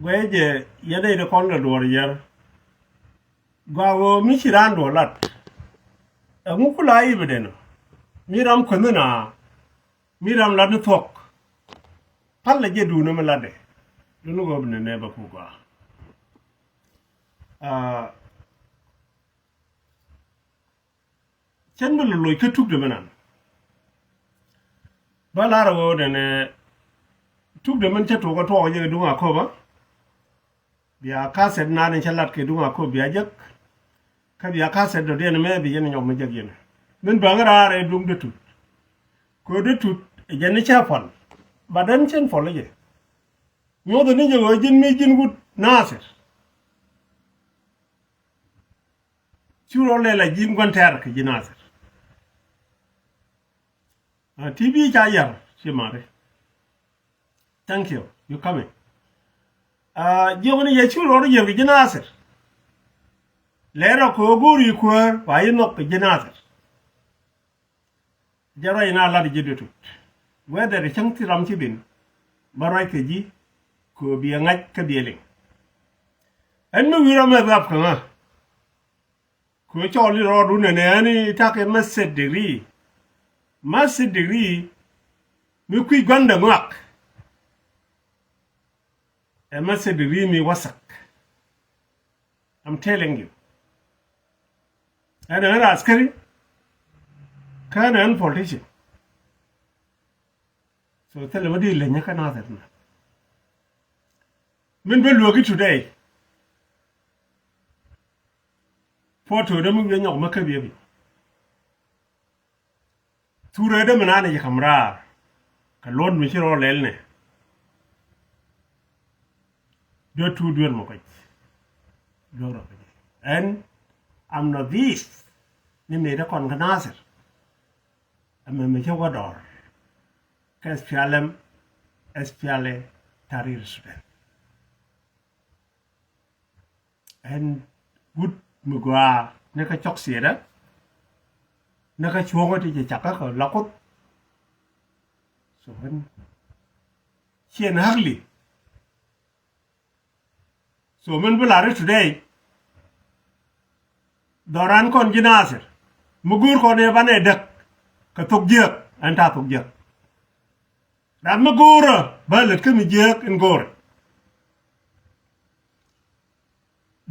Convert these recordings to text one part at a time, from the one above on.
gweje yade de kon la dor yer gwawo mishiran do lat ngukula ibedeno miram konuna miram ladu thok palla je du no melade dunu go ne ba ku gwa chen bulu loy ketuk de menan balaro de ne tuk de men chato ko to je dunga ko ba biya kaset na ne chalat ke dunga ko biya jak ka biya kaset do de ne me bi yen nyom me jak yen men bangara re dung de tut ko de tut je ne cha fon badan chen fon le nyo de ni je go jin mi jin gut naser churo le la jin gon ter ke jinaser TV cha yar shimare thank you you coming jogni ye churo ro ye jinaser lero ko guri kwar wa yino ke jinaser jaro ina la de jidutu wede de changti ram ci bin baray ke ji ko bi ngaj ka biele en no wira me bab kana ko choli ro du ne ni ta ke master degree mi kui gwanda ngak a master degree mi wasak I'm telling you ana askari kana an politician so tell me di lenya kana tarna min be logi today photo da mun yanyo makabiye bi ture da manana ya kamra ka lon mi shiro lelne do tu duel mo ko do ro and I'm not this ni me da kon kanasir amma me jawa dor kas fialem espiale tarir sudan and good mugwa ne ka chok sia da na ka chuo ti chak ka lakot so hen chien hardly so men bulare today doran kon jinaser mugur ko ne bane dak ka tok jek anta tok jek dan mugur balet ke mi jek en gore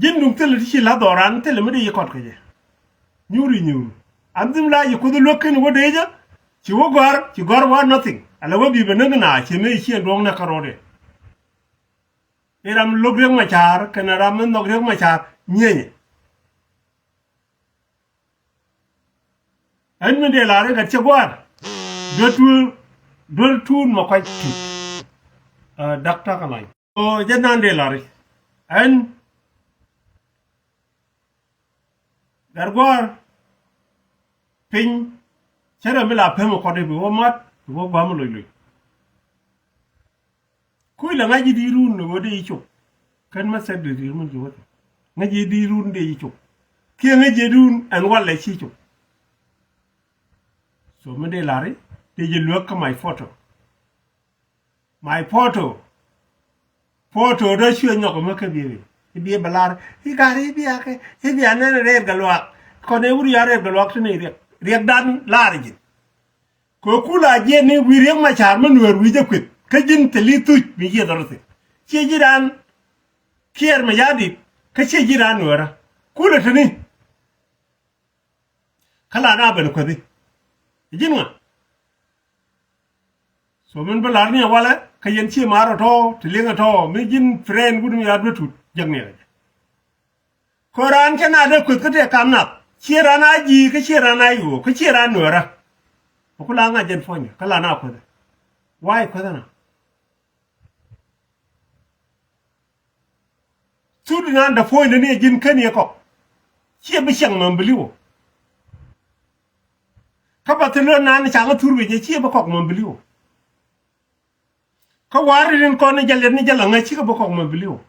jindum tel ti la doran tel mi di ko je nyuri andim la yi kudu lokin wodeja ci gor wa nothing ala wobi be nangna ci me ci dong na karode eram logrek ma char kana ram nogrek ma char nyenye an me de la re ga ci gwar dol tun ma ko ci doctor kanay o janan de la re an gargor pin chere mi la pemo ko de wo mat wo gwa mo loy ku la ngaji di run no de yicho kan ma sed di mun ji wote ngaji di run de yicho ke ngaji run an wala chi cho so me de lare de je look my photo do shi nyoko me ke bi balar hi gari bi ake hi bi anene re galwa ko ne wuri yare galwa tne riek dan laarji ko kula je ni wireng ma char man wer wi je kwet ka jin teli tuj mi je dorte che jiran kier ma yadi ka che jiran wara kula tani kala na ban ko di jinwa so men balar ni wala ka yen chi maro to tilinga to mi jin friend gudum ya dutut jagne koran kana da kwet ka te kamnat chirana ji ka chirana yu ka chirana nora okula nga jen fonya kala na ko why ko na tudu na da fonya ne jin kane ko chi bi shang man biliwo ka batelo na ni changa turbe je chi ba ko man biliwo ka wari rin ko ne jalle ni jalla nga chi ka ba ko man biliwo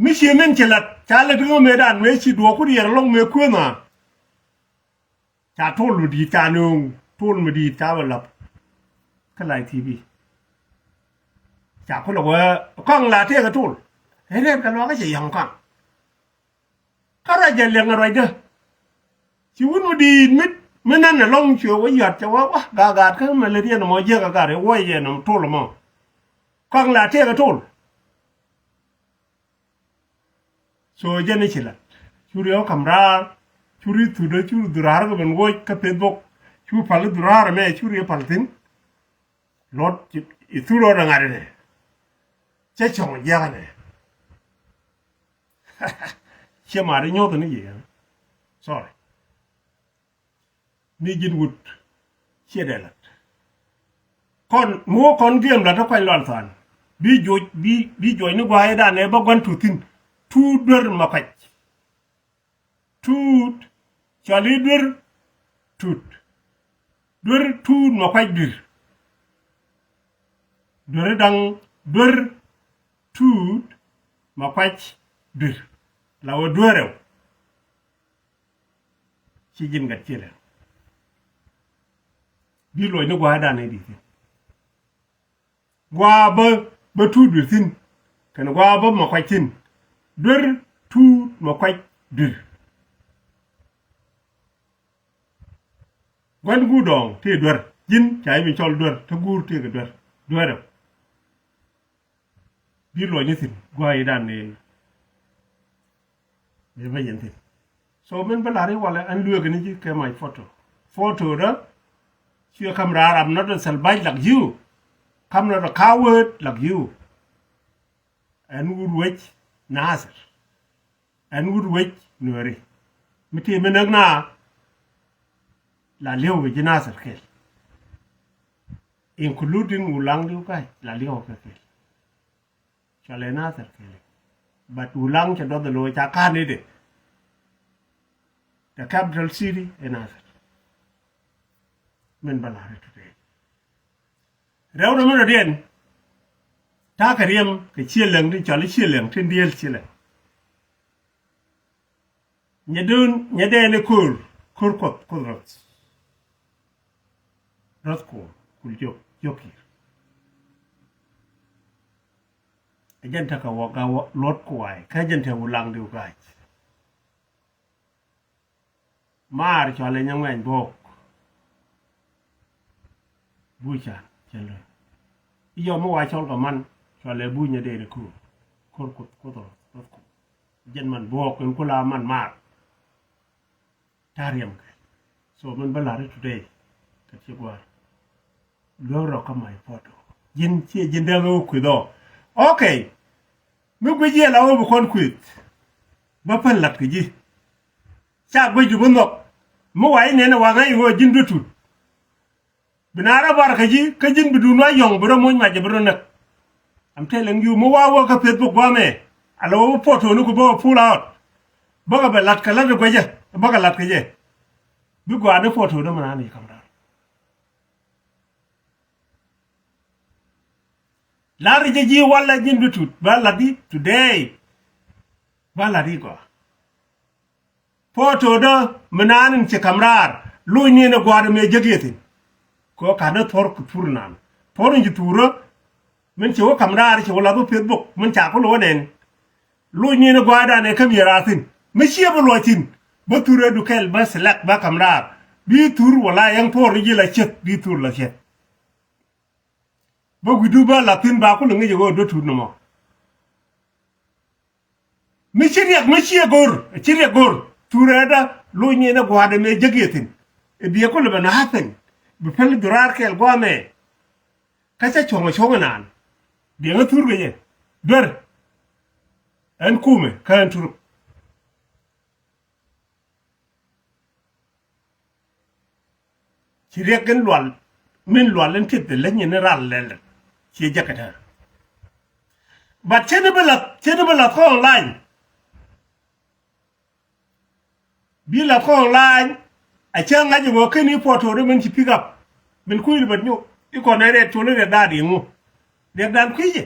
Michi men chelat chala dungo medan me chi duo ku yer long me ku na cha tolu di tanung tul me di ta balap kalai TV จากคนละว่ากล้องลาเทียกระตุ้นเฮ้ยเรียนกันว่าก็จะยังกังก็ได้จะเลี้ยงอะไรเด้อชีวิตมันดีมิดไม่นั่นน่ะลงเชื่อว่าหยาดจะว่ากากาดขึ้นมาเลยที่นมเยอะกากาดเลยว่าเย็นนมทุ่ละมั้งกล้องลาเทียกระตุ้นโซเจนี่ชิละชูเรียวคำราชูริตุเดชูดุราร์ก็เป็นโวยกับเป็ดบกชูพัลดุราร์แม่ชูเรียวพัลตินรถอิสุโรดังอะไรเนี่ยเจ้าชงยากเนี่ยเชื่อมาได้ยอดตัวนี้ยัง sorry นี่ยินวุฒเชื่อได้ละคนมัวคนเกี่ยมละถ้าใครหลอนสันบีจอยนึกว่าไอ้ด้านเนี่ยบอกวันทุตินทูดเดอร์มาไปทูดชาลีเดอร์ทูดเดอร์ทูดมาไปเดอร์เดอร์ดังเดอร์ทูดมาไปเดอร์เราเดอร์เอาชี้ยินกันเชื่อแล้วบีลอยนึกว่าไอ้ด้านเนี่ยดีสิว่าเบอทูดดูสินกันว่าเบอมาไปสินเดอร์ทูดมาไปเดอร์วันกูดองที่เดอร์ยินใจเป็นชอลเดอร์ทั้งกูที่กับเดอร์เอาบีลอยนี่สิว่าไอ้ด้านเนี่ยไม่ยันสิโซมันเป็นอะไรวะเลยอันเลือกกันนี่จีแค่ไม่โฟโต้เด้อเชื่อคำราI'm not a salvage like you I'm not a coward like you and would wait Nasser and would wait Nuriไม่ที่มันนักหนาla leo with Nasser kel including ulang liu kai la leo kel chale Nasser kel but ulang cha do the lo cha kan ni de the capital city in Nasser men balare today reu no men dien ta kariem ke chia leng di chale chia leng tin diel chia leng nyade ne kur kot rot ko kul yoki ajan ta ka waka lot ko ai ka jan ta ulang diu kai mar chale nyang wen bok bucha chalo iyo mo wa chol ka man chale bu nya de ku ko rot ko jan man bok en ko la man mar tariam kai so man balare today ka chi gwa loro ka mai photo yin chi yin da go ku do okay mu gwe je la wo kon ku ba pan lat ki ji cha gwe ju bon nok mu wa ne na wa ga yo jin du tut binara bar ka ji ka jin bidu no yong bro mo ma je bro nak am telling you mu wa wo ka Facebook ba me ala wo photo no ko ba pull out ba ga lat ka lat ko je ba ga lat ka je bi gwa na photo no ma ni kamera lari je ji wala jin du tut ba la di today ba la di ko photo do mananin ci kamrar lu ni na gwa da me jegetin ko kana tor ku turnan torin ji turo men ci wo kamrar ci wala bu Facebook men ta ko lo nen lu ni na gwa da ne kamera tin me ci bu lo tin ba ture du kel ba selak ba kamrar bi tur wala yang tor ji la chet bi tur la chet ba gudu ba la tin ba ko ngi je go do tur no mo me ci gor ture da lu ni na gwa da me jegetin e bi ko le ba na haten bi pel durar kel gwa me ka cha chonga nan bi nga tur ge dor en kume kan tur ci rek gen lwal min lwal len tit le ni ral le ci jakata ba chene bela ko online bi la ko online a cha nga je go kini photo de men ci pick up men kuyi ba nyu iko na re to le da di ngu de dan kwije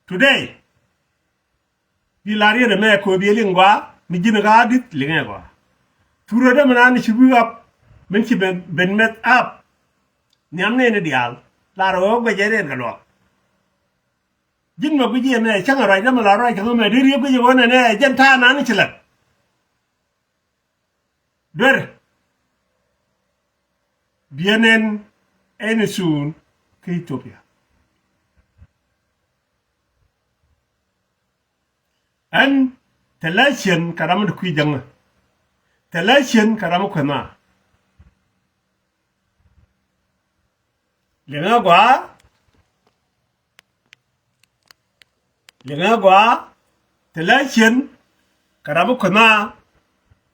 today bi la re de me ko bi lingwa mi jina ga dit linga ko turo de man ci pick up men ci ben met up nyam ne ne dial ลาโรก็จะเรียนกันหรอกยินมากุยเนี่ยช่างอะไรนั่นมาลาไรช่างไม่ได้เรียบก็จะว่าเนี่ยยันท่านั้นนี่ฉลัดด้วยvienen en sun que Ethiopia an talashin karam da kuy janga talashin karam kuma lenga gwa talashin karam kuma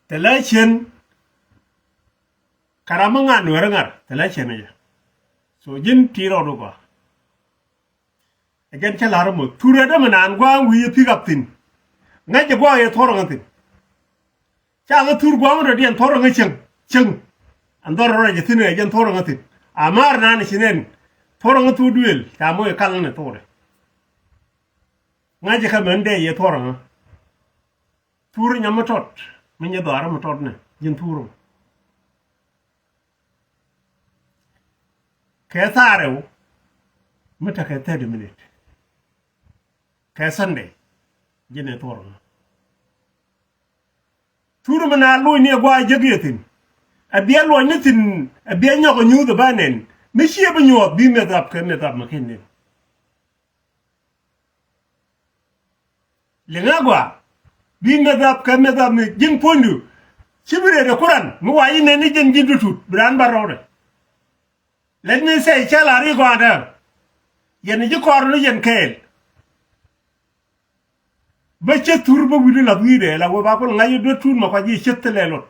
talashin karamanga nuarangar talashin ya so jin tiro do gwa again chalar mo tura da manan gwa wi pick up tin ngaje gwa ye thoro ngantin cha ga tur gwa mo dian thoro ngacheng andor ro je tin ye jan thoro ngatin amar nan shinen thoro ngatu duel ta mo ye kal ne tore ngaje ka mende ye thoro nga tur nyama tot min ye dara mo tot ne jin turo Kesareu mata ka 30 minutes ka Sunday jine toro turu mana lo ni gwa jagetin abiya lo ni tin abiya nyoko nyu da banen mi shi ba nyu bi me dap ka me dap makin ne lenga gwa bi me dap ka me dap ni jin pondu sibire de Quran mu wayi ne ni jin tut bran barore let me say chalari gwada yen ji kornu yen kel ba ca turba wudi la wide la wo ba ko ngayu do tur ma ko ji chetele lot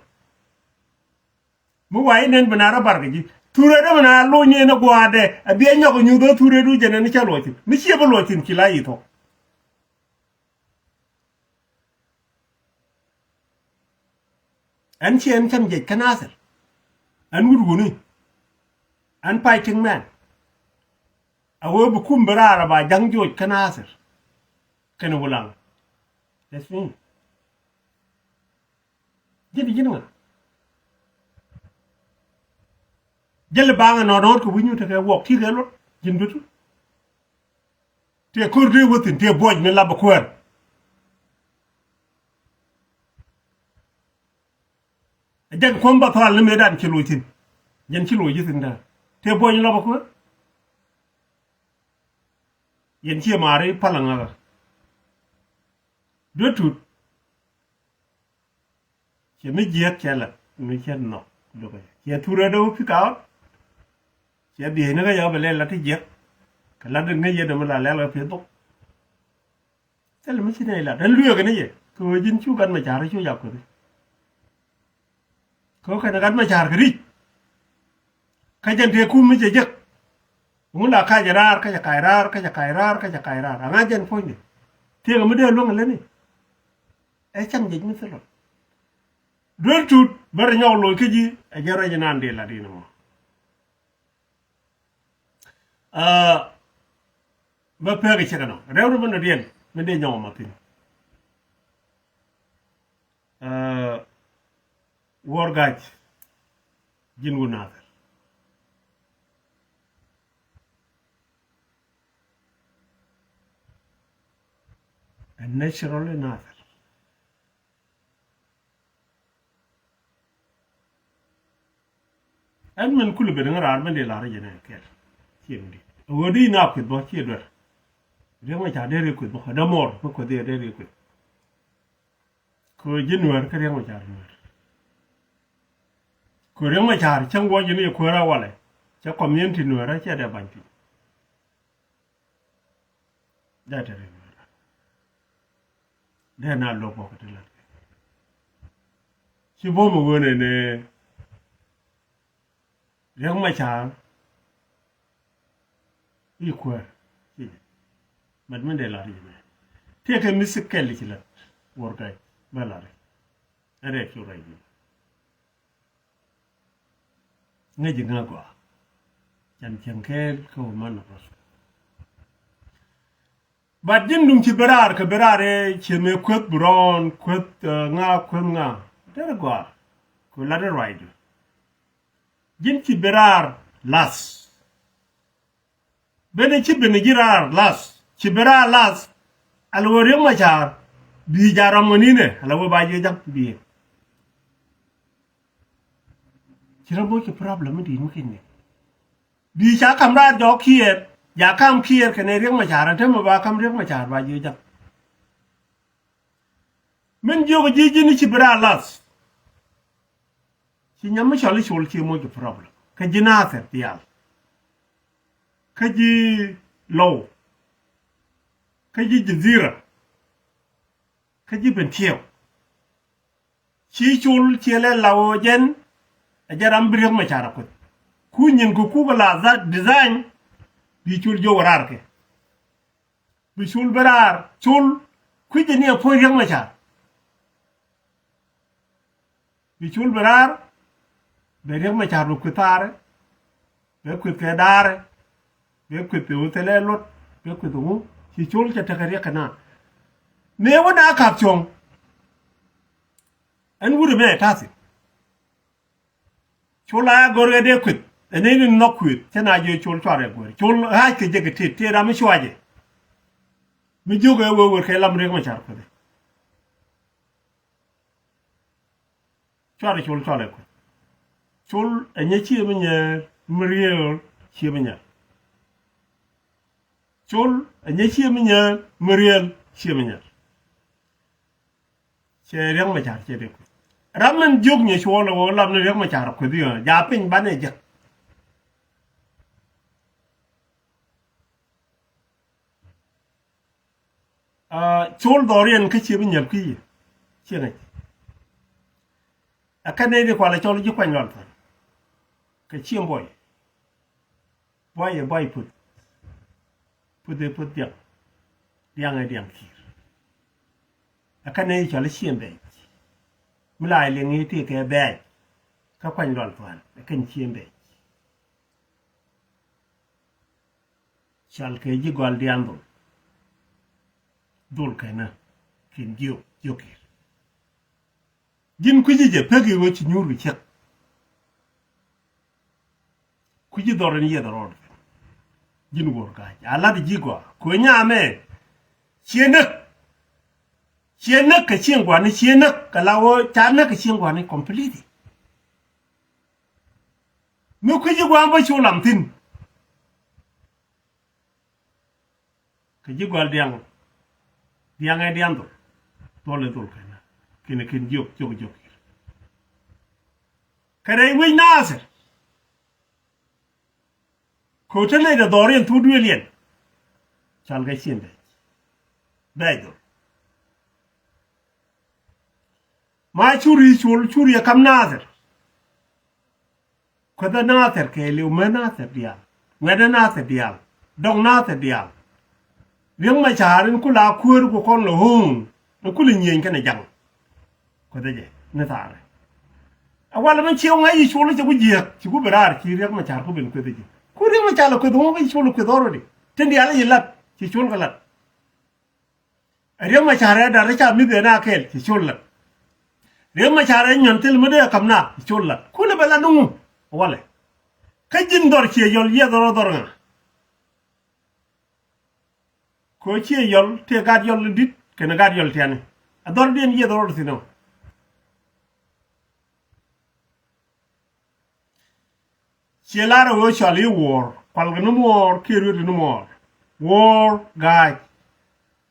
mu wayi nen bana ra barga ji ture de bana lo nye na gwade abiya nyako nyu do ture du jene ni cha lotin mi ci ba lotin ki la yito an ci en tam je kanasar an wurguni an fighting man awo bu kumbara ba jangjo kanasir kana wulang that's me jadi jinwa jel banga no no ko bunyu te wok ti gelo jindutu te kurdi wotin te boj me laba kwar jag komba thal me dan ci lutin jen ci lu yitin da te boj laba kwar yen ci mari palanga do tut ci mi jiet kala mi chen no do ko ci tura do fi ka ci bi ne ga ya bele la ti jiet kala de ne ye de ma la la fi do tel mi ci ne la dan lu ga ne ye ko jin chu gan ma jar chu ya ko ko ka gan ma jar gri ka jan te ku mi je je mula ka jarar ka kairar ka kairar ka kairar anga jen poini te ga mede lo ngale ni e cham je ni selo do tut bar nyaw lo ke ji e jara je nan de la dina mo ba pe ga chegano rewru ban rien me de nyaw ma pin wor gaaj jin wu na and naturally nothing. And when could be around when they are in a care. Would he not with what you do? They might have very good, but no more because they are very good. Could you know carrying my jar? Could you my jar? Some what you need Kura Wally. Your community knew a ratchet about it. That I remember. They are not low pocket. She won't go in a young my child. Equal. But when they are take a Miss Kelly work I, Bellary. I read you right. Najinagua. Jan Kel, co man of us. But jindum ci berar ke berare ci me kwet bron kwet nga der gwa ko la der ride jin ci berar las bene ci bene jirar las ci bera las alwo rek ma char bi jaram ngonine alwo ba je jam bi ci ramo ci problem di mu kinne bi cha kamra do kier ya kam kier kene rek ma char te ma ba kam rek ma char ba je jam men jogo jiji ni ci bera las ci nyam chali chol ci mo ci problem ka jinate dial ka ji low ka ji jazira ka ji bentiyo ci chul ci le lawo jen jaram bir ma chara ko ku nyin ko ku la za design bi chul jo warar ke bi chul berar chul ku je ni po rek ma char bi chul berar be rek ma char ku tare be ku ke dare be ku te utele lot be ku tu ci chul ca takare kana me wona ka chong an wuri me tasi chula gore de ku ene ni no ku tana je chul chare gore chul ha ke je ke te ra mi shwaje mi jogo wo ke lam rek ma char ko de chare chul chare ko chul enye chi mi nya mriel chi mi nya chul enye chi mi nya mriel chi mi nya che rek ma char che de ko ramen jog nye chwolo wo lam rek ma char ko dio ja pin bane je chul dorian ke chi mi nya ki che ne akane de kwala chol ji kwan lol ke chi boy boy put diang ai diang kir akane chol chi be mulai le ngi ti ke be ka kwan lol fan kan chi be chal ke ji gol diang dul kana kin yo kir jin kuji je pegi wo ci nyuru chet kuji doron ye doron jin wor ka ala di jigwa ko nyame chienek ka chiengwa ni chienek kalawo chana ka chiengwa ni complete mi kuji gwa ba chulam tin ka jigwal diang ai diang dole dol kana kene ken jog kare wi nasir ko tane da dorian tu duelien chal ga sinde baydo ma churi kam nasir ko da nasir ke le nasir dia ngada nasir dia dong nasir dia riang ma charin kula kuer ko kon lo hung kula nyen kana jang ko da je na tare awala man chiu ngai chulu ci gujiya ci gu berar ci riak ma char ko ben ko de ko riak ma chalo ko do ngai chulu ko doro di tendi ala yilat ci chul galat riak ma chare da ra cha mi de na kel ci chul la riak ma chare nyon tel ma de kamna ci chul la ko le bala nu wala ka jin dor ci yol ye dor nga ko ci yol te gad yol dit ken gad yol tane ador den ye dor sino Chelara wo chali war palgnu mor kiru nu mor war gaj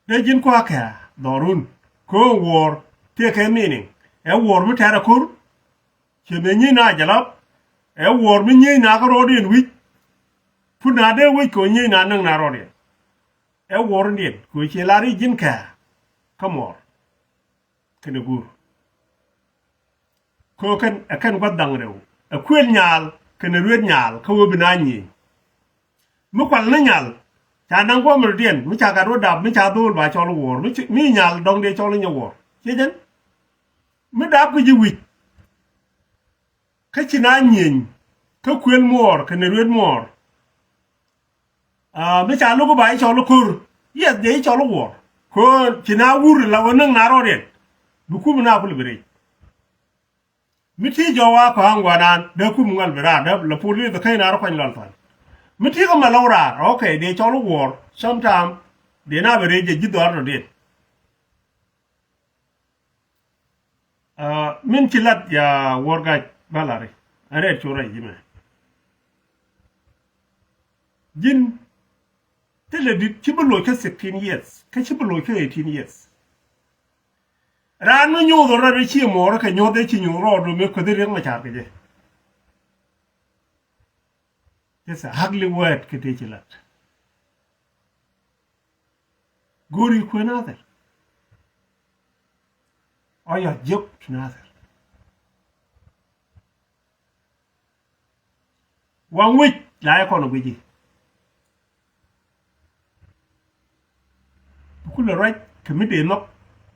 de jin ko ka dorun ko war te ke meaning e war mu tara kur che me ni na jalap e war mu ni na ko rodin wi puna de wi ko ni na nang na rodin e war ndien ko chelari jin ka kamor kene gur ko kan akan godang rew akwel nyal kene ruet nyal ka wo binanyi mu kwal na nyal ta nang ko mer dien mu cha ga ro dab mu cha dul ba chol wor mi nyal dong de chol nya wor che jen mu dab ko ji wi ka china nyin ka kwen mor kene ruet mor mu cha lu ko ba chol kur yes de chol wor ko china wur la wonang na ro den bu ku mu na ko libere miti jowa ko angwanan de kum ngal bira de la puli de kayna ro kwan lal fan ไม่ที่ก็มาเล่าราโอเคเดี๋ยวชอลวอร์ sometime เดี๋ยวน่าไปเรียนจิตตัวเราเด็ดมินชิลัดยาวอร์กาบาลารีอะไรชัวร์ยิ่งไหมยินเทเลดิชิบุลโลแค่16 years แค่ชิบุลโลแค่18 yearsร้านมันอยู่ตรงนั้นไม่ชี้หมอแล้วแค่ยอดได้ชี้หนูรอดูไม่เคยได้เรื่องมาจากกันเลยjust a ugly word que te chilat gori ko nader aya job nader one week la ko no biji ku le right ke mi de nok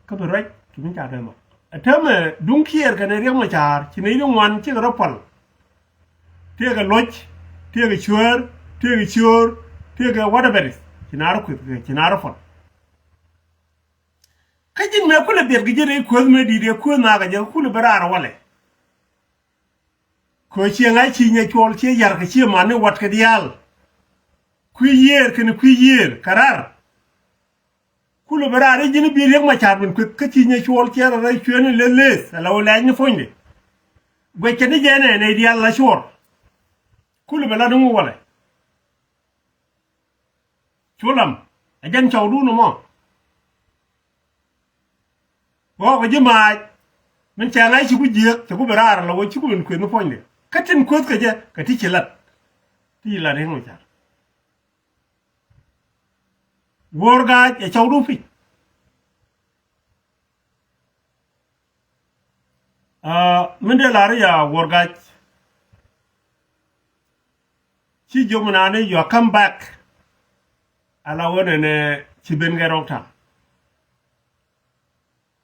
ka be right ki mi ta de nok atame dun kier ka ne riang ma char chi ne dun wan chi ro pal te ga loch te ga chur te ga chur te ga whatever chi na ro ku chi na ro fon ka jin me ku le ber gi jere ko me di de ko na ga je ku le bara wale ko chi ngai chi ne chol chi yar ka chi ma ne wat ka dial ku yer ke ne ku yer karar ku le bara re jin bi rek ma char bin ka chi ne chol chi ra ra chuen le le la wala ni fonde gwe ke ni je ne dial la shor ku le bala dungu wale chulam ajan chaw du no mo bo ko jima men cha ngai chi ku je ku bara la wo chi ku bin ku no fonde katin ko ka je ka ti chilat ti la re no cha worga e chaw du fi men de la re ya worga chi jomunane you come back ala wona ne chi ben garong ta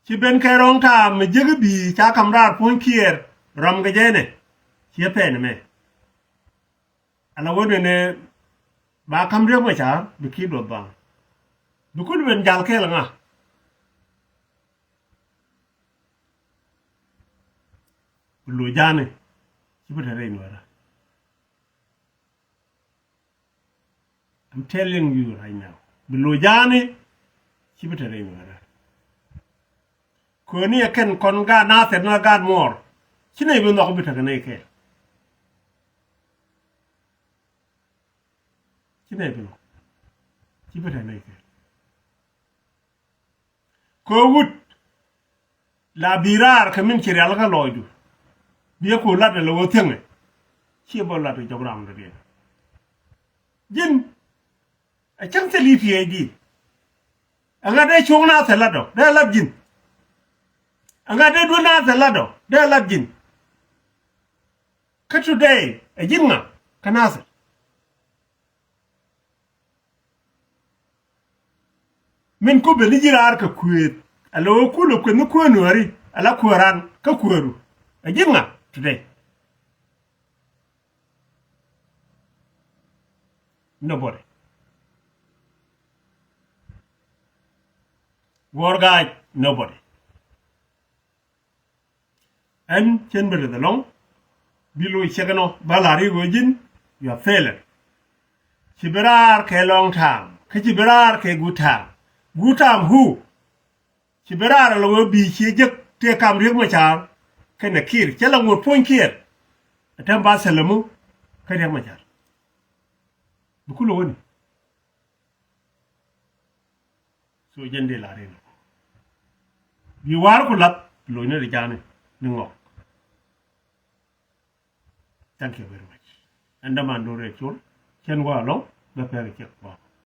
chi ben garong ta me jege bi cha kamrar pon kier ram ga jene chi pen me ala wona ne ba kam re ma cha bi ki do ba du ko ben jal ke la nga lu jane chi bata re ni wala I'm telling you right now. Below Jani, she better anywhere. Koni aken konga nothing na God more. She never even know better than I can. She never know. She better than I can. Ko wood la birar kamin kiri alaka loidu. Bia ko la de lo thing. She bo la de jobram de. Jin a chang te li PID anga de chong na te lado de lab jin anga de do na te lado de lab jin ka today a jinga kanasa min ko be lijirar ka kuet alo ku lo ko no ko nori ala kuran ka kueru a jinga today nobody war guy nobody and chen bere the long bilo chegano balari gojin you are failing chiberar ke long time ke chiberar ke good time who chiberar lo bi chi jek te kam riek ma char ke na kir chela ngot pon kir atam ba salamu ke riek ma char bukulo woni so jende la reno bi war ko lat lo ne jane ni ngok thank you very much and man do re chul chen wa lo be pere chek ba